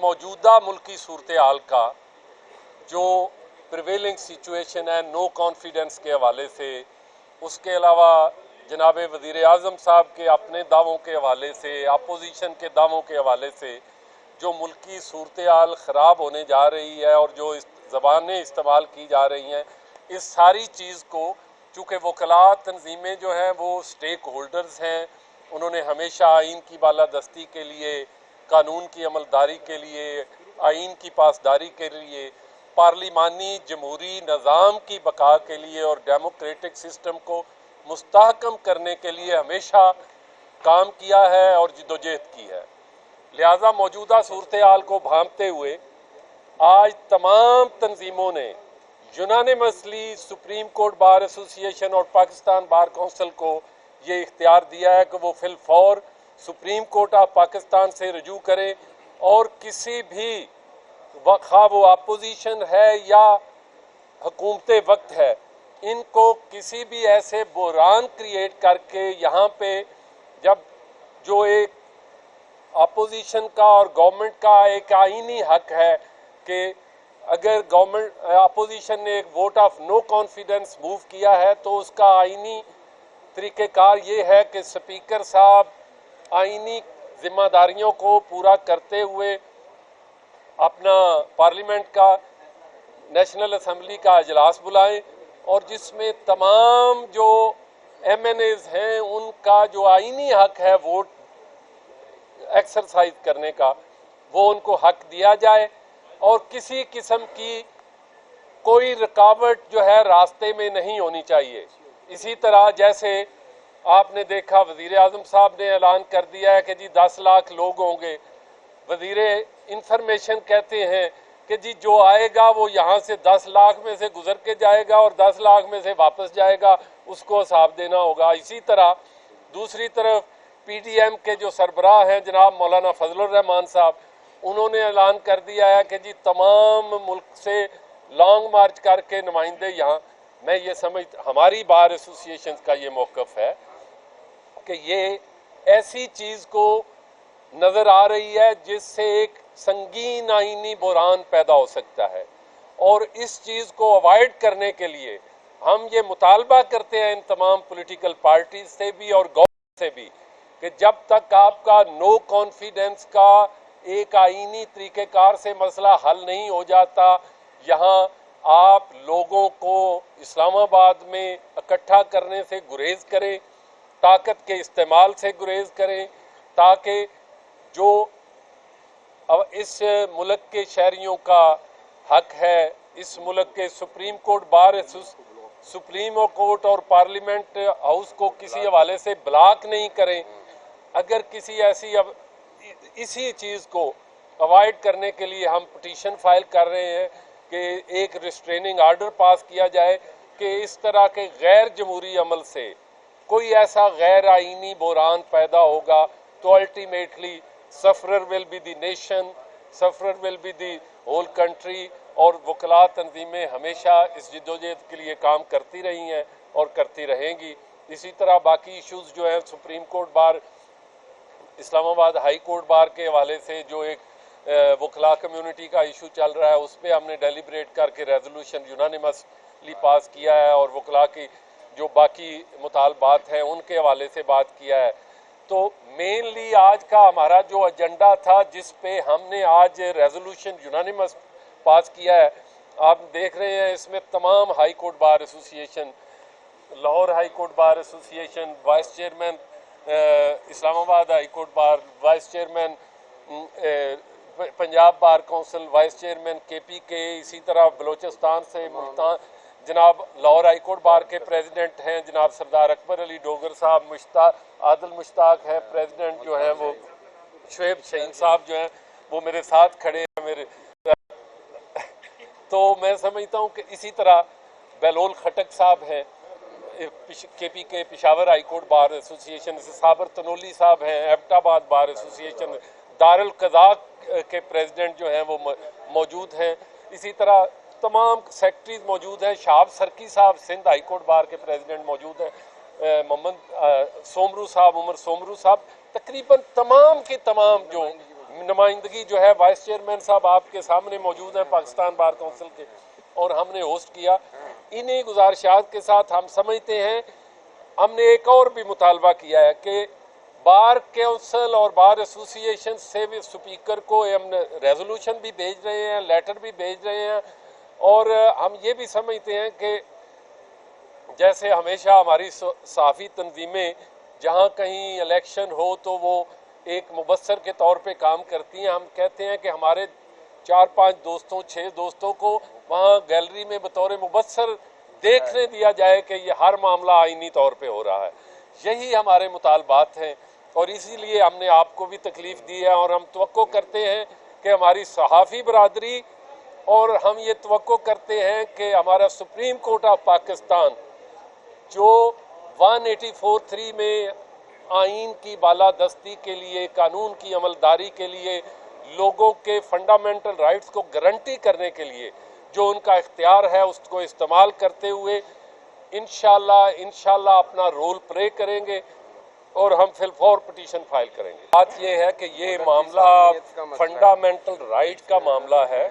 मौजूदा मुल्की सूरत हाल का जो प्रिवेलिंग सिचुएशन है नो कॉन्फिडेंस के हवाले से, उसके अलावा जनाब वज़ीर आज़म साहब के अपने दावों के हवाले से, अपोजिशन के दावों के हवाले से जो मुल्की सूरत हाल ख़राब होने जा रही है और जो ज़बानें इस्तेमाल की जा रही हैं, इस सारी चीज़ को चूँकि वकला तंजीमें जो हैं वो स्टेक होल्डर्स हैं, उन्होंने हमेशा आइन की बालादस्ती के लिए, कानून की अमलदारी के लिए, आइन की पासदारी के लिए, पार्लिमानी जमहूरी निज़ाम की बका के लिए और डेमोक्रेटिक सिस्टम को मुस्तहकम करने के लिए हमेशा काम किया है और जिद्दोजहद की है। लिहाजा मौजूदा सूरत हाल को भांपते हुए आज तमाम तंजीमों ने unanimously supreme court bar association और पाकिस्तान बार काउंसिल को ये इख्तियार दिया है कि वो फिलफौर सुप्रीम कोर्ट ऑफ पाकिस्तान से रजू करें और किसी भी खा वो अपोजिशन है या हुकूमत वक्त है, इनको किसी भी ऐसे बुहरान क्रिएट करके यहाँ पे जब जो एक अपोजिशन का और गवर्नमेंट का एक आईनी हक है कि अगर गवर्नमेंट अपोजिशन ने एक vote of no confidence move किया है तो उसका आईनी तरीक़ेकार ये है कि स्पीकर साहब आईनी जिम्मेदारियों को पूरा करते हुए अपना पार्लियामेंट का नेशनल असम्बली का अजलास बुलाएं और जिसमें तमाम जो MNAs हैं उनका जो आईनी हक है वोट एक्सरसाइज करने का, वो उनको हक दिया जाए और किसी किस्म की कोई रुकावट जो है रास्ते में नहीं होनी चाहिए। इसी तरह जैसे आपने देखा वज़ीर आज़म साहब ने ऐलान कर दिया है कि जी 10 लाख लोग होंगे। वज़ीर इंफॉर्मेशन कहते हैं कि जी जो आएगा वो यहाँ से 10 लाख में से गुजर के जाएगा और 10 लाख में से वापस जाएगा, उसको हिसाब देना होगा। इसी तरह दूसरी तरफ PDM के जो सरबराह हैं जनाब मौलाना फजलुर रहमान साहब, उन्होंने ऐलान कर दिया है कि जी तमाम मुल्क से लॉन्ग मार्च करके नुमाइंदे यहाँ, मैं ये समझ हमारी बार एसोसिएशन का ये मौक़िफ़ है कि ये ऐसी चीज़ को नज़र आ रही है जिससे एक संगीन आईनी बुहरान पैदा हो सकता है और इस चीज़ को अवॉइड करने के लिए हम ये मुतालबा करते हैं इन तमाम पॉलिटिकल पार्टीज से भी और गवर्नमेंट से भी कि जब तक आपका नो कॉन्फिडेंस का एक आईनी तरीक़ेकार से मसला हल नहीं हो जाता, यहाँ आप लोगों को इस्लामाबाद में इकट्ठा करने से गुरेज करें, ताकत के इस्तेमाल से गुरेज करें, ताकि जो अब इस मुल्क के शहरियों का हक है, इस मुल्क के supreme court bar supreme court और पार्लियामेंट हाउस को किसी हवाले से ब्लॉक नहीं करें। अगर किसी ऐसी अब इसी चीज़ को अवॉइड करने के लिए हम पिटीशन फाइल कर रहे हैं कि एक रिस्ट्रेनिंग आर्डर पास किया जाए कि इस तरह के गैर जमहूरी अमल से कोई ऐसा गैर आईनी बुहरान पैदा होगा तो ultimately sufferer will be the nation, sufferer will be the whole country. और वकला तंजीमें हमेशा इस जिद्दोजहद के लिए काम करती रही हैं और करती रहेंगी। इसी तरह बाकी इश्यूज़ जो हैं supreme court bar, Islamabad high court बार के हवाले से जो एक वकला कम्युनिटी का इशू चल रहा है, उस पर हमने डेलिब्रेट करके रेजोल्यूशन यूनानिमसली पास किया है और वकला की जो बाकी मुतालबात हैं उनके हवाले से बात किया है। तो मेनली आज का हमारा जो एजेंडा था जिस पे हमने आज रेजोल्यूशन यूनानिमस पास किया है, आप देख रहे हैं इसमें तमाम high court bar association, Lahore high court bar association, vice chairman Islamabad high court bar, vice chairman Punjab bar council, vice chairman KPK, इसी तरह बलोचिस्तान से मुल्तान जनाब लाहौर हाई कोर्ट बार के प्रेसिडेंट हैं जनाब सरदार अकबर अली डोगर साहब, आदिल मुश्ताक है प्रेसिडेंट जो हैं, वो शुएब शहीन साहब जो हैं वो मेरे साथ खड़े हैं मेरे। तो मैं समझता हूँ कि इसी तरह बहलोल खटक साहब हैं KPK Peshawar high court bar association से, साबर तनोली साहब हैं एबटाबाद बार एसोसिएशन, दारुल कज़ा के प्रेसिडेंट जो हैं वो मौजूद हैं। इसी तरह तमाम सेक्रेटरीज मौजूद हैं, शाहब सरकी साहब सिंध हाई कोर्ट बार के प्रेसिडेंट मौजूद हैं, मोहम्मद सोमरू साहब, उमर सोमरू साहब, तकरीबन तमाम के तमाम जो नुमाइंदगी जो है वाइस चेयरमैन साहब आपके सामने मौजूद हैं पाकिस्तान बार काउंसिल के, और हमने होस्ट किया। इन्हीं गुजारिशात के साथ हम समझते हैं, हमने एक और भी मुतालबा किया है कि बार काउंसिल और बार एसोसिएशन से भी स्पीकर को हम रेजोल्यूशन भी भेज रहे हैं, लेटर भी भेज रहे हैं, और हम ये भी समझते हैं कि जैसे हमेशा हमारी सहाफ़ी तंजीमें जहाँ कहीं इलेक्शन हो तो वो एक मुबस्सर के तौर पे काम करती हैं। हम कहते हैं कि हमारे 4-5 दोस्तों 6 दोस्तों को वहाँ गैलरी में बतौर मुबस्सर देखने दिया जाए कि ये हर मामला आईनी तौर पे हो रहा है। यही हमारे मुतालबात हैं और इसीलिए हमने आपको भी तकलीफ़ दी है, और हम तवक्को करते हैं कि हमारी सहाफ़ी बरादरी, और हम ये तवक्को करते हैं कि हमारा सुप्रीम कोर्ट ऑफ पाकिस्तान जो 184(3) में आइन की बालादस्ती के लिए, कानून की अमलदारी के लिए, लोगों के फंडामेंटल राइट्स को गारंटी करने के लिए जो उनका इख्तियार है उसको इस्तेमाल करते हुए इंशाल्लाह अपना रोल प्ले करेंगे और हम फिलफौर पिटीशन फाइल करेंगे। बात यह है कि ये मामला फंडामेंटल राइट का मामला है,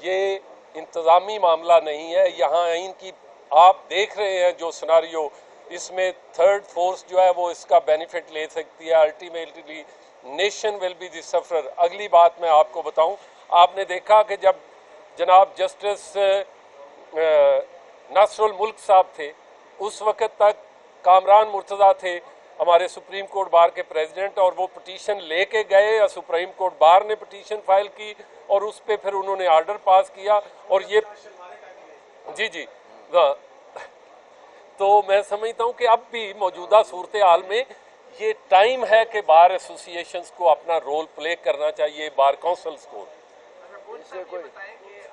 ये इंतज़ामी मामला नहीं है। यहाँ आइन की आप देख रहे हैं जो सिनारियो, इसमें थर्ड फोर्स जो है वो इसका बेनिफिट ले सकती है। Ultimately nation will be the sufferer. अगली बात मैं आपको बताऊं, आपने देखा कि जब जनाब जस्टिस नासरुल मुल्क साहब थे, उस वक़्त तक कामरान मुर्तज़ा थे हमारे सुप्रीम कोर्ट बार के प्रेसिडेंट, और वो पिटीशन लेके गए, सुप्रीम कोर्ट बार ने पिटीशन फाइल की और उस पर फिर उन्होंने ऑर्डर पास किया। और ये जी तो मैं समझता हूँ कि अब भी मौजूदा सूरत हाल में ये टाइम है कि बार एसोसिएशंस को अपना रोल प्ले करना चाहिए, बार काउंसिल्स को।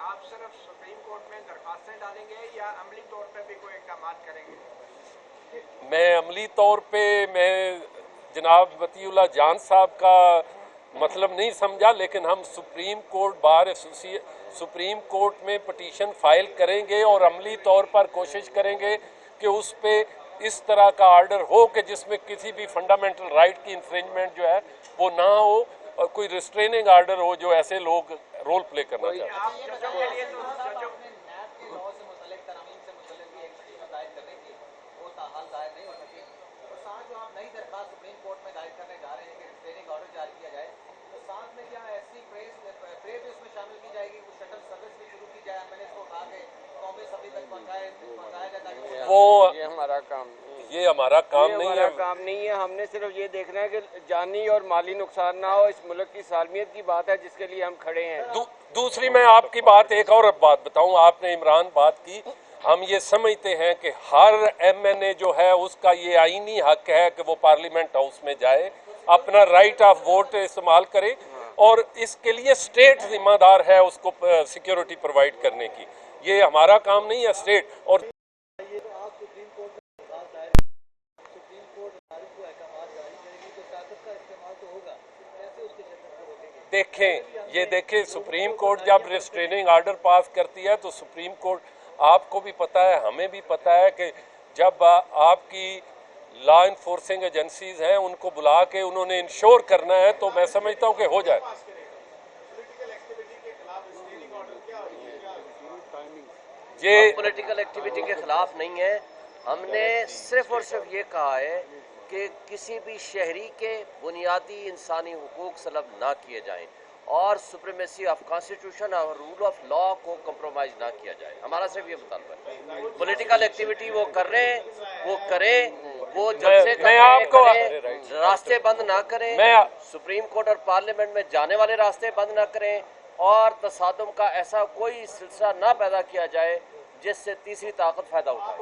आप सिर्फ सुप्रीम कोर्ट में दरखास्तें डालेंगे या अमली तौर पे भी कोई इक़दाम करेंगे? मैं अमली तौर पे मैं जनाब वतीउल्लाह जान साहब का मतलब नहीं समझा, लेकिन हम supreme court bar supreme court में पिटीशन फाइल करेंगे और अमली तौर पर कोशिश करेंगे कि उस पे इस तरह का ऑर्डर हो कि जिसमें किसी भी फंडामेंटल राइट की इन्फ्रिंजमेंट जो है वो ना हो, और कोई रिस्ट्रेनिंग ऑर्डर हो जो ऐसे लोग रोल प्ले करना चाहते हैं। वो ये हमारा काम नहीं है। हमने सिर्फ ये देखना है कि जानी और माली नुकसान ना हो। इस मुल्क की सालमियत की बात है जिसके लिए हम खड़े हैं। दूसरी मैं आपकी बात एक और बात बताऊं, आपने इमरान बात की, हम ये समझते हैं कि हर MNA जो है उसका ये आईनी हक है कि वो पार्लियामेंट हाउस में जाए, अपना राइट ऑफ वोट इस्तेमाल करे, और इसके लिए स्टेट जिम्मेदार है उसको सिक्योरिटी प्रोवाइड करने की। ये हमारा काम नहीं है, स्टेट। और देखें सुप्रीम कोर्ट जब रिस्ट्रेनिंग ऑर्डर पास करती है तो सुप्रीम कोर्ट, आपको भी पता है हमें भी पता है कि जब आपकी लॉ इन्फोर्सिंग एजेंसीज हैं उनको बुला के उन्होंने इंश्योर करना है, तो मैं समझता हूं कि हो जाए। ये पॉलिटिकल एक्टिविटी के खिलाफ नहीं है। हमने सिर्फ और सिर्फ ये कहा है कि किसी भी शहरी के बुनियादी इंसानी हुकूक सलब ना किए जाएं और सुप्रीमेसी ऑफ कॉन्स्टिट्यूशन और रूल ऑफ लॉ को कंप्रोमाइज ना किया जाए। हमारा सिर्फ ये मुतालबा है। पॉलिटिकल एक्टिविटी वो कर रहे हैं, वो करें, वो जलसे करें, रास्ते बंद ना करें, सुप्रीम कोर्ट और पार्लियामेंट में जाने वाले रास्ते बंद ना करें, और तसादुम का ऐसा कोई सिलसिला ना पैदा किया जाए जिससे तीसरी ताकत फायदा उठाए।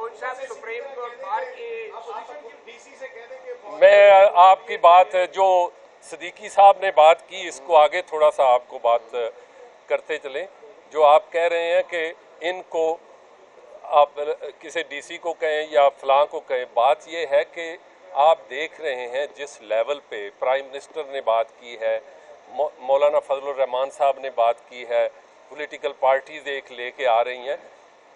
मैं आपकी बात जो सदीकी साहब ने बात की, इसको आगे थोड़ा सा आपको बात करते चलें। जो आप कह रहे हैं कि इनको आप किसी DC को कहें या फलां को कहें, बात ये है कि आप देख रहे हैं जिस लेवल पे प्राइम मिनिस्टर ने बात की है, मौलाना फजलुर रहमान साहब ने बात की है, पॉलिटिकल पार्टीज एक लेके आ रही हैं,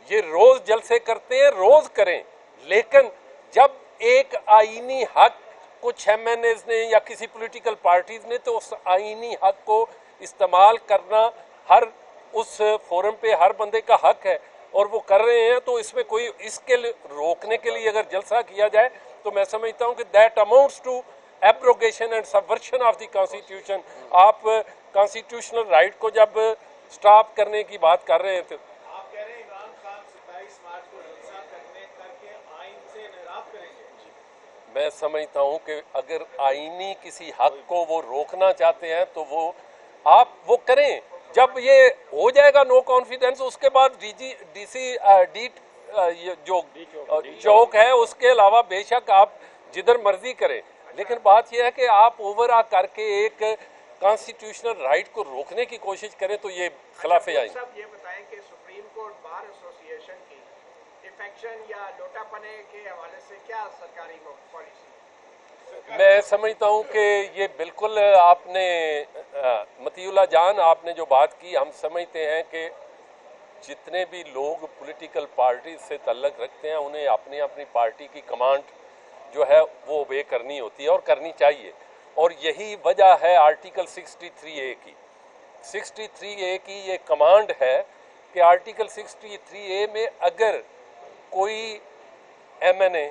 ये रोज़ जलसे करते हैं, रोज़ करें, लेकिन जब एक आईनी हक कुछ MNAs ने या किसी पॉलिटिकल पार्टीज ने तो उस आईनी हक को इस्तेमाल करना हर उस फोरम पे हर बंदे का हक है और वो कर रहे हैं। तो इसमें कोई इसके रोकने के लिए अगर जलसा किया जाए तो मैं समझता हूँ कि that amounts to abrogation and subversion of the constitution. आप कॉन्स्टिट्यूशनल राइट को जब स्टॉप करने की बात कर रहे हैं तो आप कह रहे हैं इमरान खान 27 मार्च को जलसा करके आइन से इनहराफ करेंगे। मैं समझता हूं कि अगर आईनी किसी हक को वो रोकना चाहते हैं तो वो करें। जब ये हो जाएगा नो कॉन्फिडेंस, उसके बाद डीसी जो चौक है उसके अलावा बेशक आप जिधर मर्जी करें, लेकिन बात यह है कि आप ओवर करके एक कॉन्स्टिट्यूशनल राइट को रोकने की कोशिश करें तो ये खिलाफे आएंगे। सब ये बताएं कि सुप्रीम कोर्ट बार एसोसिएशन की डिफेक्शन या लोटापने के हवाले से क्या सरकारी पॉलिसी? मैं समझता हूं कि ये बिल्कुल आपने मतीउल्लाह जान आपने जो बात की, हम समझते हैं कि जितने भी लोग पॉलिटिकल पार्टी से ताल्लुक़ रखते हैं उन्हें अपनी अपनी पार्टी की कमांड जो है वो ओबे करनी होती है और करनी चाहिए। और यही वजह है आर्टिकल 63A की। 63A की ये कमांड है कि आर्टिकल 63A में अगर कोई MNA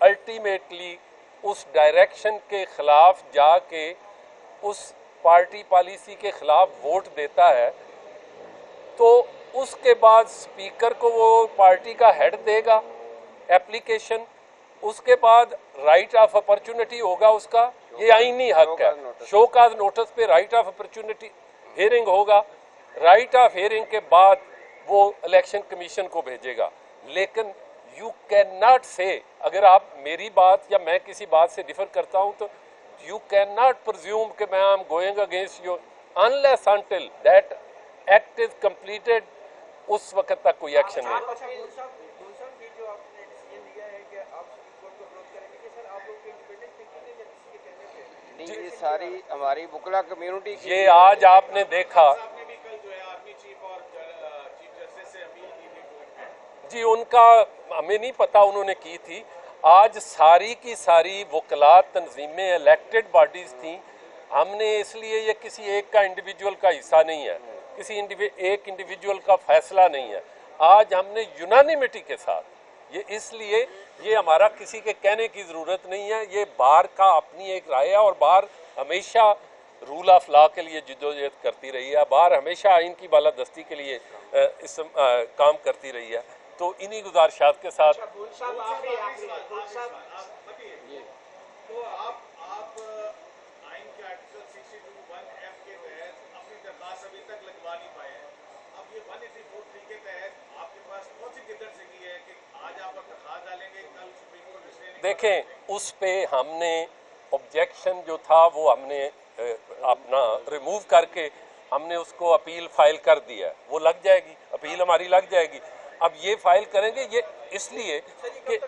अल्टीमेटली उस डायरेक्शन के ख़िलाफ़ जाके उस पार्टी पॉलिसी के ख़िलाफ़ वोट देता है तो उसके बाद स्पीकर को वो पार्टी का हेड देगा एप्लीकेशन, उसके बाद राइट ऑफ अपॉर्चुनिटी होगा उसका, ये आईनी हक है। शो काज नोटिस पे राइट ऑफ अपॉर्चुनिटी हियरिंग होगा, राइट ऑफ हियरिंग के बाद वो इलेक्शन कमीशन को भेजेगा। लेकिन यू कैन नॉट से, अगर आप मेरी बात या मैं किसी बात से डिफर करता हूं तो यू कैन नॉट प्रिज्यूम कि मैं I am going against you unless until that act is completed, उस वक्त तक कोई एक्शन नहीं। ये सारी हमारी बुकला कम्युनिटी की ये आज आपने देखा आपने भी कल जो है आर्मी चीफ और चीफ जस्टिस से अपील की थी जी, उनका हमें नहीं पता उन्होंने की थी। आज सारी की सारी वकलात तंजीमें इलेक्टेड बॉडीज़ थी। हमने इसलिए ये किसी एक का इंडिविजुअल का हिस्सा नहीं है, किसी एक इंडिविजुअल का फैसला नहीं है। आज हमने यूनानिमिटी के साथ ये, इसलिए ये हमारा किसी के कहने की ज़रूरत नहीं है, ये बार का अपनी एक राय है और बार हमेशा रूल ऑफ लॉ के लिए जिद्दोजहद करती रही है, बार हमेशा आइन की बालादस्ती के लिए काम करती रही है। तो इन्हीं गुजारिशात के साथ तो आप आइन के आर्टिकल 62(1)(f) के तहत अपनी दरखास्त अभी तक लगवा नहीं पाए हैं। अब ये 184(3) के तहत आपके पास कौन सी किधर से की है कि आज आप दरखास्त डालेंगे, कल सुप्रीम कोर्ट इसलिए देखें उस पे हमने ऑब्जेक्शन जो था वो हमने अपना रिमूव करके हमने उसको अपील फाइल कर दिया है, वो लग जाएगी, अपील हमारी लग जाएगी। अब ये फाइल करेंगे ये इसलिए कि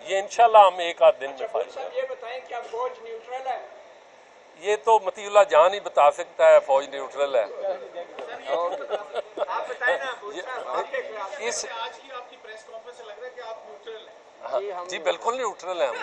ये इंशाल्लाह हम एक आध दिन में फाइल करेंगे। ये बताएं क्या फौज न्यूट्रल है? ये तो मतीउल्लाह जान ही बता सकता है फौज न्यूट्रल है। आप बताएं ना आपके ख्याल से। इस आज की आपकी प्रेस कॉन्फ्रेंस से लग रहा है कि आप न्यूट्रल हैं। जी बिल्कुल न्यूट्रल है हम।